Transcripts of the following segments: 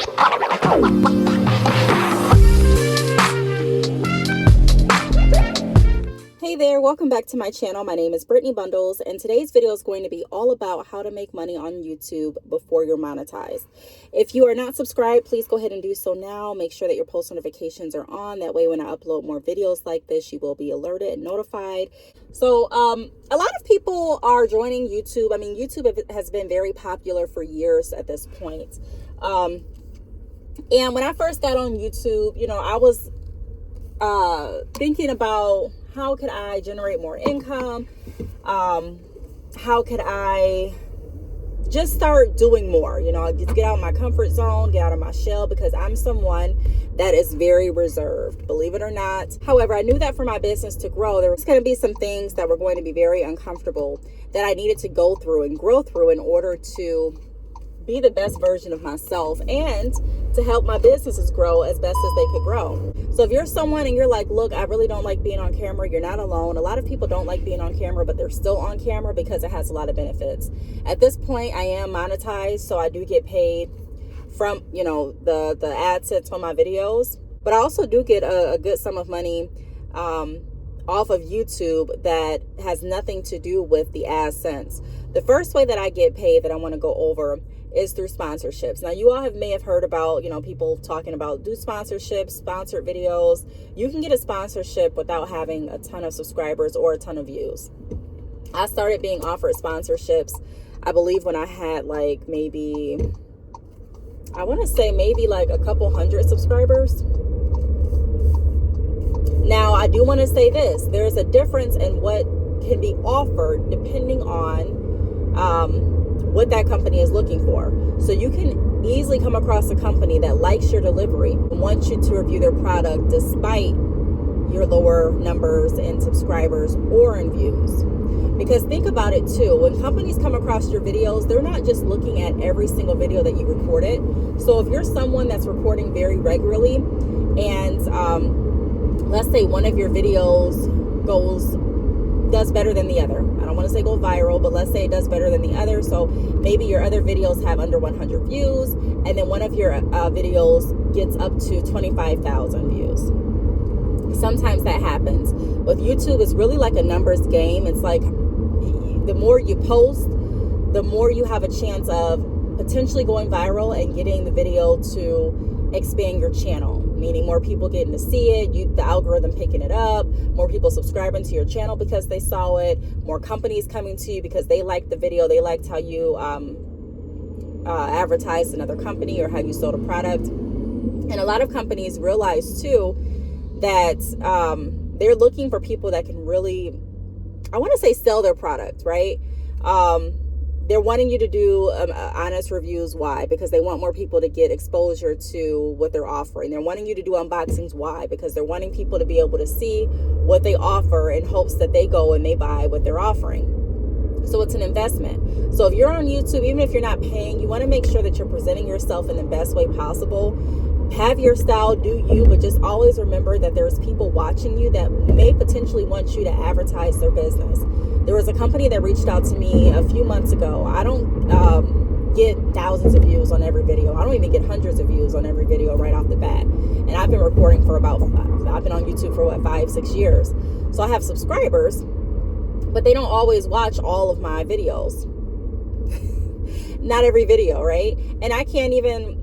Hey there, welcome back to my channel. My name is Brittany Bundles, and today's video is going to be all about how to make money on YouTube before you're monetized. If you are not subscribed, please go ahead and do so now. Make sure that your post notifications are on. That way, when I upload more videos like this, you will be alerted and notified. So, a lot of people are joining YouTube. I mean, YouTube has been very popular for years at this point. And when I first got on YouTube, I was thinking about how could I generate more income? How could I just start doing more? Just get out of my comfort zone, get out of my shell, because I'm someone that is very reserved, believe it or not. However, I knew that for my business to grow, there was going to be some things that were going to be very uncomfortable that I needed to go through and grow through in order to be the best version of myself and to help my businesses grow as best as they could grow. So if you're someone and you're like, look, I really don't like being on camera, you're not alone. A lot of people don't like being on camera, but they're still on camera because it has a lot of benefits. At this point, I am monetized, so I do get paid from, the AdSense on my videos, but I also do get a good sum of money off of YouTube that has nothing to do with the AdSense. The first way that I get paid that I want to go over is through sponsorships. Now, you all may have heard about, people talking about do sponsorships, sponsored videos. You can get a sponsorship without having a ton of subscribers or a ton of views. I started being offered sponsorships, I believe, when I had maybe a couple hundred subscribers. Now, I do want to say this. There's a difference in what can be offered depending on what that company is looking for. So you can easily come across a company that likes your delivery and wants you to review their product despite your lower numbers in subscribers or in views. Because think about it too, when companies come across your videos, they're not just looking at every single video that you recorded. So if you're someone that's recording very regularly and let's say one of your videos does better than the other. I don't want to say go viral, but let's say it does better than the other. So maybe your other videos have under 100 views, and then one of your videos gets up to 25,000 views. Sometimes that happens. With YouTube, it's really like a numbers game. It's like the more you post, the more you have a chance of potentially going viral and getting the video to expand your channel, meaning more people getting to see it, the algorithm picking it up, more people subscribing to your channel because they saw it, more companies coming to you because they liked the video, they liked how you advertised another company or how you sold a product. And a lot of companies realize too that they're looking for people that can really, I want to say, sell their product, right? They're wanting you to do honest reviews. Why? Because they want more people to get exposure to what they're offering. They're wanting you to do unboxings. Why? Because they're wanting people to be able to see what they offer in hopes that they go and they buy what they're offering. So it's an investment. So if you're on YouTube, even if you're not paying, you want to make sure that you're presenting yourself in the best way possible. Have your style, do you, but just always remember that there's people watching you that may potentially want you to advertise their business. There was a company that reached out to me a few months ago. I don't get thousands of views on every video. I don't even get hundreds of views on every video right off the bat. And I've been recording for I've been on YouTube for 5-6 years. So I have subscribers, but they don't always watch all of my videos. Not every video, right? And I can't even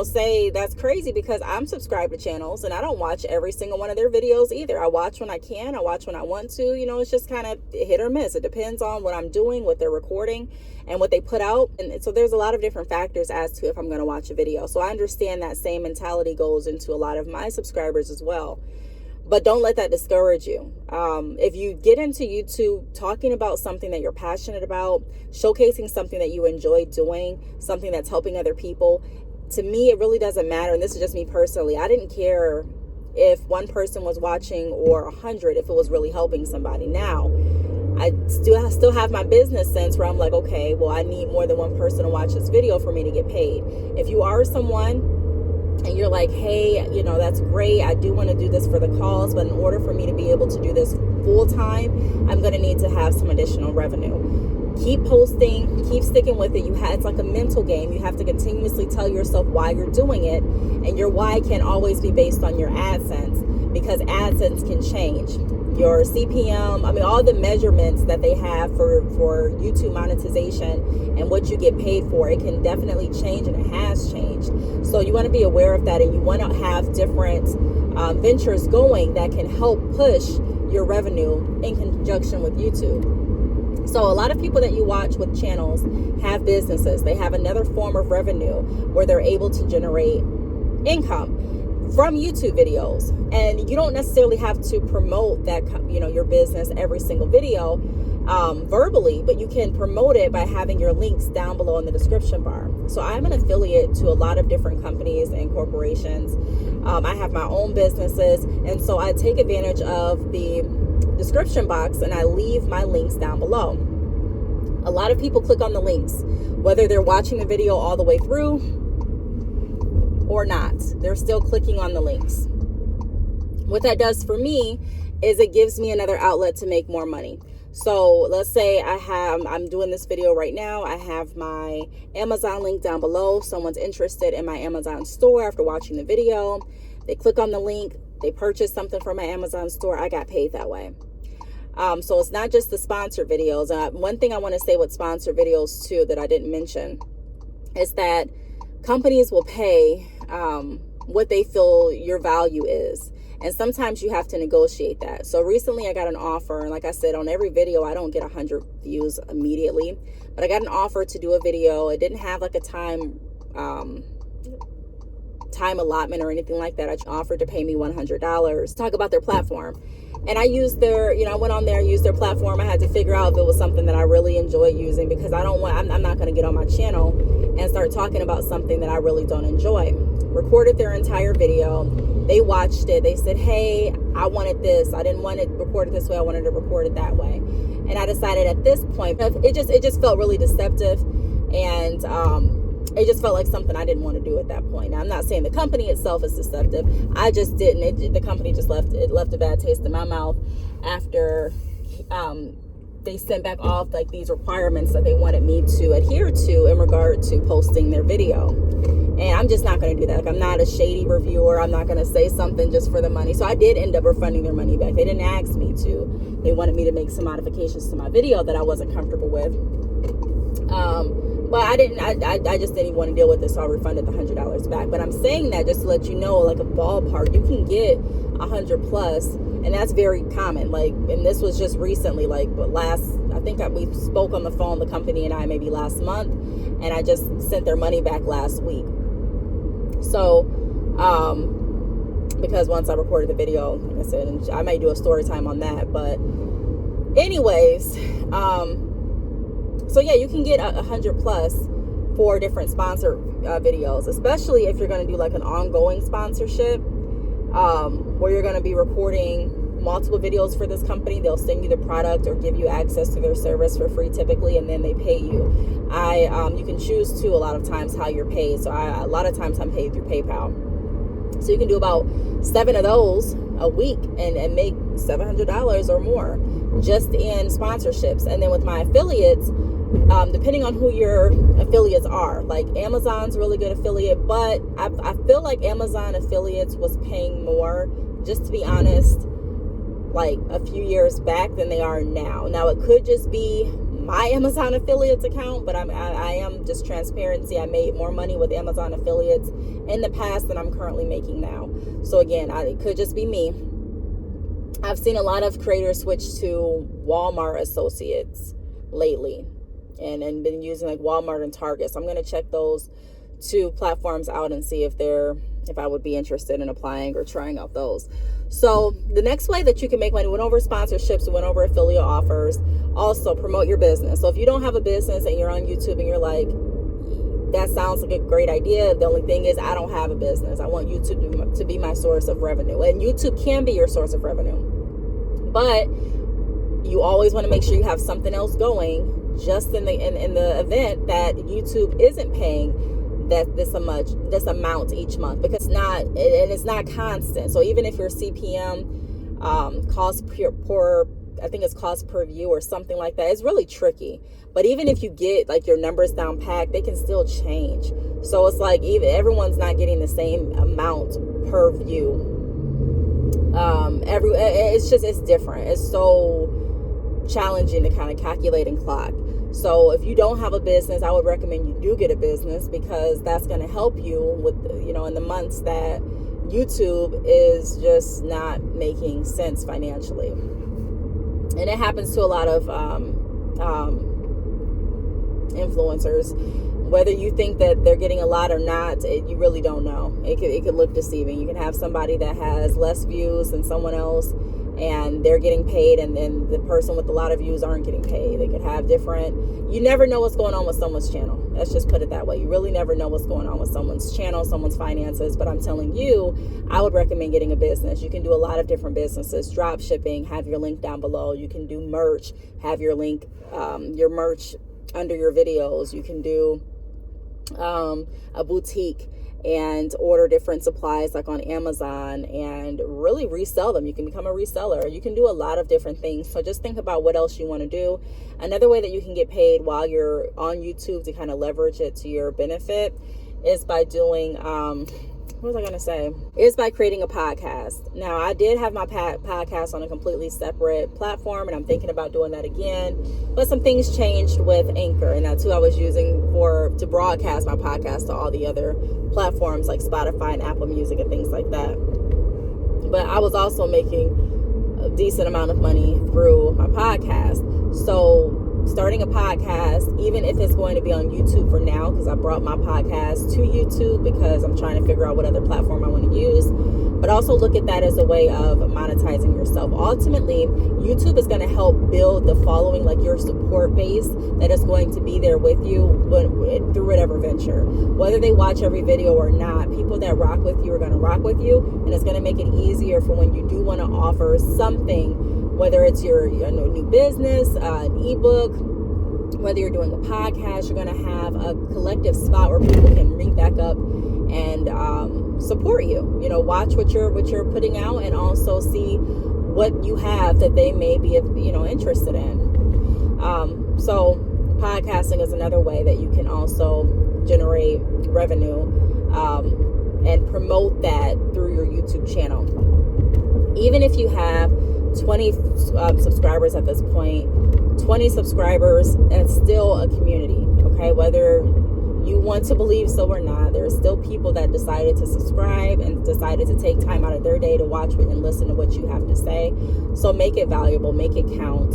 say that's crazy because I'm subscribed to channels and I don't watch every single one of their videos either. I watch when I can, I watch when I want to, it's just kind of hit or miss. It depends on what I'm doing, what they're recording and what they put out. And so there's a lot of different factors as to if I'm going to watch a video. So I understand that same mentality goes into a lot of my subscribers as well. But don't let that discourage you. If you get into YouTube talking about something that you're passionate about, showcasing something that you enjoy doing, something that's helping other people, to me, it really doesn't matter. And this is just me personally. I didn't care if one person was watching or 100 if it was really helping somebody. Now, I still have my business sense where I'm like, okay, well, I need more than one person to watch this video for me to get paid. If you are someone and you're like, hey, that's great, I do want to do this for the cause, but in order for me to be able to do this full time, I'm going to need to have some additional revenue. keep posting, keep sticking with it. It's like a mental game. You have to continuously tell yourself why you're doing it, and your why can't always be based on your AdSense, because AdSense can change. Your CPM, all the measurements that they have for YouTube monetization and what you get paid for, it can definitely change, and it has changed. So you want to be aware of that, and you want to have different ventures going that can help push your revenue in conjunction with YouTube. So a lot of people that you watch with channels have businesses. They have another form of revenue where they're able to generate income from YouTube videos. And you don't necessarily have to promote that, your business every single video verbally, but you can promote it by having your links down below in the description bar. So I'm an affiliate to a lot of different companies and corporations. I have my own businesses, and so I take advantage of the description box and I leave my links down below. A lot of people click on the links, whether they're watching the video all the way through or not. They're still clicking on the links. What that does for me is it gives me another outlet to make more money. So let's say I'm doing this video right now. I have my Amazon link down below. Someone's interested in my Amazon store after watching the video. They click on the link. They purchase something from my Amazon store. I got paid that way. So it's not just the sponsored videos. One thing I want to say with sponsored videos too that I didn't mention is that companies will pay what they feel your value is. And sometimes you have to negotiate that. So recently I got an offer, and like I said, on every video, I don't get 100 views immediately, but I got an offer to do a video. It didn't have like a time allotment or anything like that. I offered to pay me $100 to talk about their platform. And I used I went on there and used their platform. I had to figure out if it was something that I really enjoy using, because I'm not going to get on my channel and start talking about something that I really don't enjoy. Recorded their entire video. They watched it. They said, hey, I wanted this. I didn't want it recorded this way. I wanted to record it that way. And I decided at this point, it just felt really deceptive. And it just felt like something I didn't want to do at that point. Now, I'm not saying the company itself is deceptive. I just didn't. The company just left a bad taste in my mouth after they sent back off like these requirements that they wanted me to adhere to in regard to posting their video. And I'm just not going to do that. Like, I'm not a shady reviewer. I'm not going to say something just for the money. So I did end up refunding their money back. They didn't ask me to. They wanted me to make some modifications to my video that I wasn't comfortable with. But I didn't. I just didn't even want to deal with this, so I refunded the $100 back. But I'm saying that just to let you know, like a ballpark, you can get 100 plus, and that's very common. Like, and this was just recently, like I think we spoke on the phone, the company and I, maybe last month, and I just sent their money back last week. So, because once I recorded the video, like I said, and I may do a story time on that. But anyways, so yeah, you can get 100 plus for different sponsor videos, especially if you're going to do like an ongoing sponsorship, where you're going to be recording multiple videos for this company. They'll send you the product or give you access to their service for free typically, and then they pay you. You can choose to a lot of times how you're paid. So a lot of times I'm paid through PayPal. So you can do about 7 of those a week and make $700 or more just in sponsorships. And then with my affiliates, depending on who your affiliates are, like Amazon's a really good affiliate, but I feel like Amazon affiliates was paying more, just to be honest, like a few years back than they are now. Now it could just be my Amazon affiliates account, but I am just transparency. I made more money with Amazon affiliates in the past than I'm currently making now. So again, it could just be me. I've seen a lot of creators switch to Walmart associates lately, and been using like Walmart and Target. So I'm going to check those two platforms out and see if I would be interested in applying or trying out those. So the next way that you can make money, went over sponsorships, went over affiliate offers, also promote your business. So if you don't have a business and you're on YouTube and you're like, that sounds like a great idea, the only thing is I don't have a business. I want YouTube to be my source of revenue. And YouTube can be your source of revenue, but you always want to make sure you have something else going just in the event that YouTube isn't paying this amount each month, because it's not constant. So even if your CPM cost per I think it's cost per view or something like that. It's really tricky. But even if you get like your numbers down packed, they can still change. So it's like even everyone's not getting the same amount per view. It's different. It's so challenging to kind of calculate and clock. So if you don't have a business, I would recommend you do get a business, because that's going to help you with, in the months that YouTube is just not making sense financially. And it happens to a lot of influencers. Whether you think that they're getting a lot or not, you really don't know. It could look deceiving. You can have somebody that has less views than someone else, and they're getting paid, and then the person with a lot of views aren't getting paid. They could have you never know what's going on with someone's channel. Let's just put it that way. You really never know what's going on with someone's channel, someone's finances. But I'm telling you, I would recommend getting a business. You can do a lot of different businesses. Drop shipping, have your link down below. You can do merch, have your link, your merch under your videos. You can do a boutique and order different supplies like on Amazon and really resell them. You can become a reseller. You can do a lot of different things. So just think about what else you want to do. Another way that you can get paid while you're on YouTube to kind of leverage it to your benefit is by doing, what was I going to say? Is by creating a podcast. Now, I did have my podcast on a completely separate platform, and I'm thinking about doing that again. But some things changed with Anchor, and that's who I was using to broadcast my podcast to all the other platforms like Spotify and Apple Music and things like that. But I was also making a decent amount of money through my podcast. So starting a podcast, even if it's going to be on YouTube for now, because I brought my podcast to YouTube because I'm trying to figure out what other platform I want to use, but also look at that as a way of monetizing yourself. Ultimately, YouTube is going to help build the following, like your support base that is going to be there with you through whatever venture. Whether they watch every video or not, people that rock with you are going to rock with you, and it's going to make it easier for when you do want to offer something, whether it's your new business, an ebook, whether you're doing a podcast. You're going to have a collective spot where people can ring back up and support you. Watch what you're putting out, and also see what you have that they may be interested in. So podcasting is another way that you can also generate revenue and promote that through your YouTube channel. Even if you have 20 subscribers at this point, 20 subscribers, it's still a community, okay? Whether you want to believe so or not, there are still people that decided to subscribe and decided to take time out of their day to watch and listen to what you have to say. So make it valuable, make it count.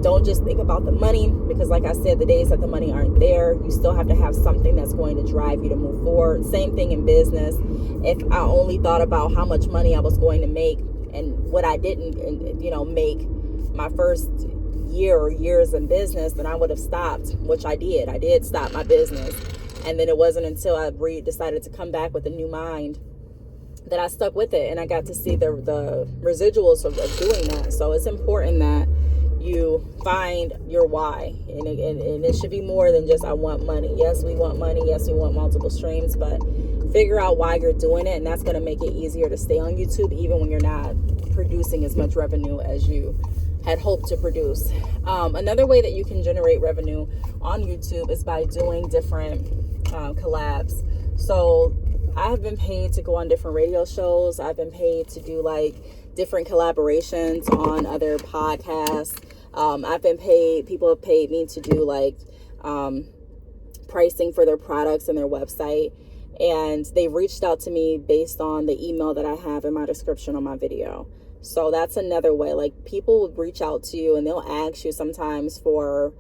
Don't just think about the money, because like I said, the days that the money aren't there, you still have to have something that's going to drive you to move forward. Same thing in business. If I only thought about how much money I was going to make and what I didn't, make my first year or years in business, then I would have stopped, which I did. I did stop my business. And then it wasn't until I decided to come back with a new mind that I stuck with it, and I got to see the residuals of doing that. So it's important that you find your why, and it should be more than just I want money. Yes, we want money. Yes, we want multiple streams, but figure out why you're doing it, and that's going to make it easier to stay on YouTube even when you're not producing as much revenue as you had hoped to produce. Another way that you can generate revenue on YouTube is by doing different collabs. So I have been paid to go on different radio shows. I've been paid to do different collaborations on other podcasts. People have paid me to do pricing for their products and their website. And they've reached out to me based on the email that I have in my description on my video. So that's another way. People will reach out to you and they'll ask you sometimes for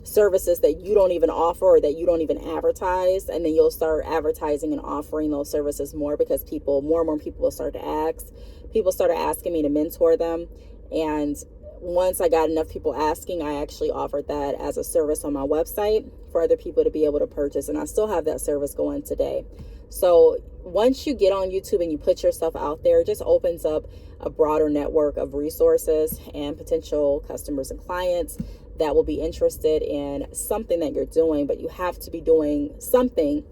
services that you don't even offer or that you don't even advertise, and then you'll start advertising and offering those services more because more and more people will start to ask. People started asking me to mentor them, and once I got enough people asking, I actually offered that as a service on my website for other people to be able to purchase, and I still have that service going today. So once you get on YouTube and you put yourself out there, it just opens up a broader network of resources and potential customers and clients that will be interested in something that you're doing, but you have to be doing something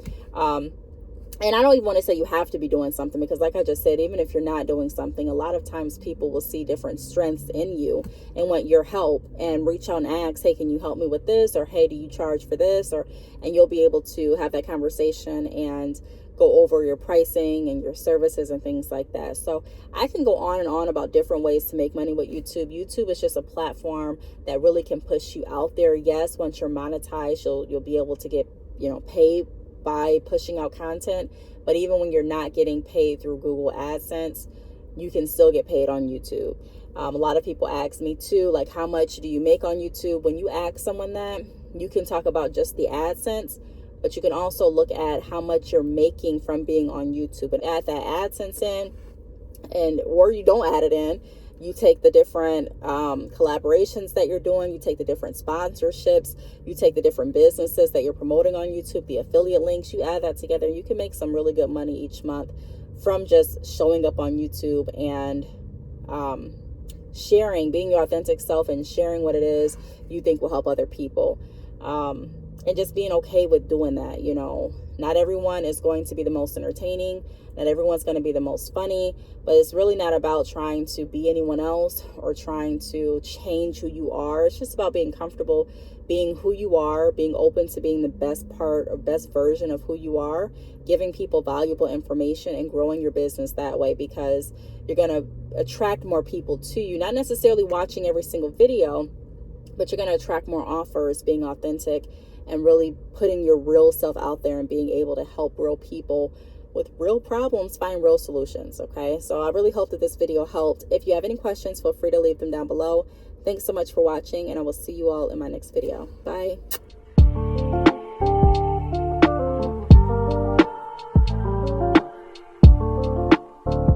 And I don't even want to say you have to be doing something, because like I just said, even if you're not doing something, a lot of times people will see different strengths in you and want your help and reach out and ask, hey, can you help me with this? Or, hey, do you charge for this? Or, and you'll be able to have that conversation and go over your pricing and your services and things like that. So I can go on and on about different ways to make money with YouTube. YouTube is just a platform that really can push you out there. Yes, once you're monetized, you'll be able to get, paid by pushing out content. But even when you're not getting paid through Google AdSense, you can still get paid on YouTube. A lot of people ask me too, like, how much do you make on YouTube? When you ask someone that, you can talk about just the AdSense, but you can also look at how much you're making from being on YouTube and add that AdSense in, or you don't add it in. You take the different collaborations that you're doing, you take the different sponsorships, you take the different businesses that you're promoting on YouTube, the affiliate links, you add that together. You can make some really good money each month from just showing up on YouTube and sharing, being your authentic self and sharing what it is you think will help other people. And just being okay with doing that. Not everyone is going to be the most entertaining. Not everyone's going to be the most funny, but it's really not about trying to be anyone else or trying to change who you are. It's just about being comfortable being who you are, being open to being the best part or best version of who you are, giving people valuable information and growing your business that way, because you're going to attract more people to you, not necessarily watching every single video, but you're going to attract more offers, being authentic and really putting your real self out there and being able to help real people with real problems find real solutions. Okay, so I really hope that this video helped. If you have any questions, feel free to leave them down below. Thanks so much for watching, and I will see you all in my next video. Bye.